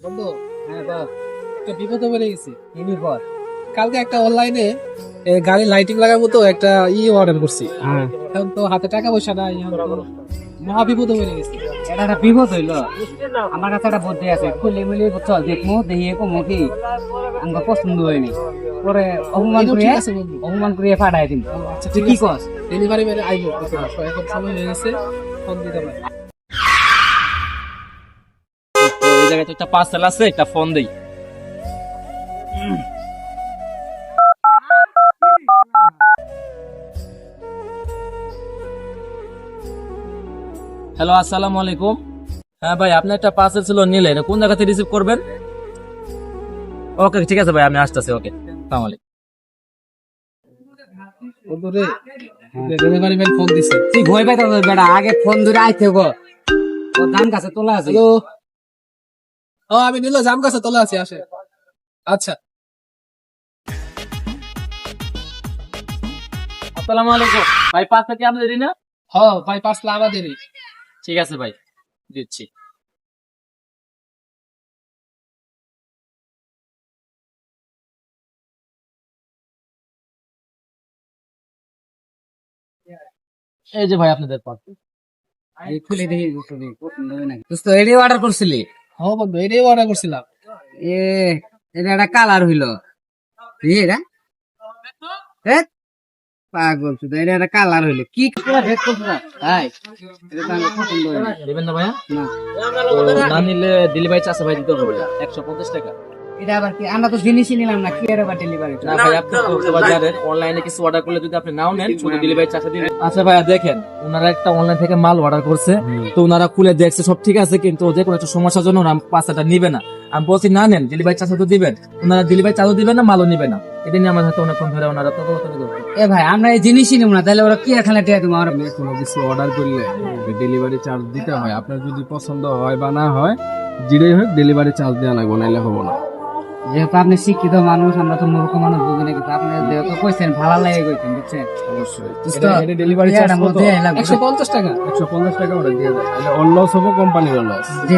বন্ধু, হ্যাঁ বল, একটা বিপদে পড়ে গেছি। কি বিপদ? কালকে একটা অনলাইনে গাড়ি লাইটিং লাগাবো তো একটা অর্ডার করছি। হ্যাঁ, এখন তো হাতে টাকা পয়সা নাই, এখন তো মহা বিপদে পড়ে গেছি। এটা একটা বিপদ হইলো। আমার কাছে একটা বুদ্ধি আছে, খুলে মিলিয়ে চল দেখবো, দেখিয়ে কমো কি আমার পছন্দ হয়নি, পরে অপমান এটাও করিয়ে ঠিক আছে বন্ধু। ফাটাই দিন। আচ্ছা তুই ঠিক কি আছে, কস? ডেলিভারি ম্যান আইবো, এখন সময় হয়ে গেছে, ফোন দিতে পারে। তো এই জায়গায় তো একটা পার্সেল আছে, একটা ফোন দেই। হ্যালো, আসসালামু আলাইকুম। হ্যাঁ ভাই, আপনার একটা পার্সেল ছিল, নিলেন? কোন জায়গা থেকে রিসিভ করবেন? ওকে, ঠিক আছে ভাই, আমি আসতেছি। ওকে, আসসালামু আলাইকুম। বন্ধু রে, ডেলিভারি ম্যান ফোন দিছে। তুই ভয় পাইতে বেটা, আগে ফোন ধরে আইতে গো, তোর দাম কাছে তোলা আছে। হ্যালো, ও আমি নিল জাম গাছে তোলা আছি, আসে। আচ্ছা, আসসালামু আলাইকুম ভাই, পার্সেল কি আপনাদেরই না? হ ভাই, পার্সেল আমাদেরই। ঠিক আছে ভাই, দিচ্ছি। এই যে ভাই আপনাদের পার্সেল। এই খুলে দেখি পছন্দ হয় নাকি। দোস্ত এটাই অর্ডার করছিলি? হ বন্ধু, এটাই অর্ডার করছিলাম। এ এটা একটা কালার হইলো, এটা পাগল শুধু, এটা একটা কালার হইলো কি রেট করছো না ভাই? এটা তো আমার পছন্দ হয় না। দেবেন না ভাইয়া? না, তো না নিলে ডেলিভারি চার্জ ভাই দিতে হবে 150 টাকা। এটা আবার কি, আমরা তো জিনিসই নিলাম না, কি এর আবার ডেলিভারি? না ভাই, আপনি তো বাজারের অনলাইনে কিছু অর্ডার করলে যদি আপনি নাও নেন, শুধু ডেলিভারি চার্জ দিবেন। আচ্ছা ভাইয়া, দেখেন ওনারা একটা অনলাইন থেকে মাল অর্ডার করছে, তো ওনারা খুলে দেখছে সব ঠিক আছে, কিন্তু যে কোনো একটা সমস্যার জন্য ওরা পাঁচটা নিবে না। আমি বলছি না নেন, ডেলিভারি চার্জ তো দিবেন। ওনারা ডেলিভারি চার্জও দিবেন না, মালও নিবে না। এটা নিয়ে আমার হাতে অনেকক্ষণ ধরে ওনারা তো এ ভাই, আমরা এই জিনিসই নিব না, তাহলে ওরা কি এখানে টিয়া তুমি আর কোনো কিছু অর্ডার করলে ডেলিভারি চার্জ দিতে হয়। আপনার যদি পছন্দ হয় বা না হয়, যেটাই হোক ডেলিভারি চার্জ দেওয়া লাগবে, নাইলে হবো না। যেহেতু আপনি শিক্ষিত মানুষ, আমরা তো মূর্খ মানুষ, বুঝি না, কিন্তু আপনি যেহেতু কইছেন ভালো লাগে কইছেন, বুঝছেন? অবশ্যই ডেলিভারি চার্জ ইয়াটার মধ্যে 150 টাকা। 150 টাকা ওটা দিয়ে দেয়, অল লস হবো, কোম্পানির লস। যে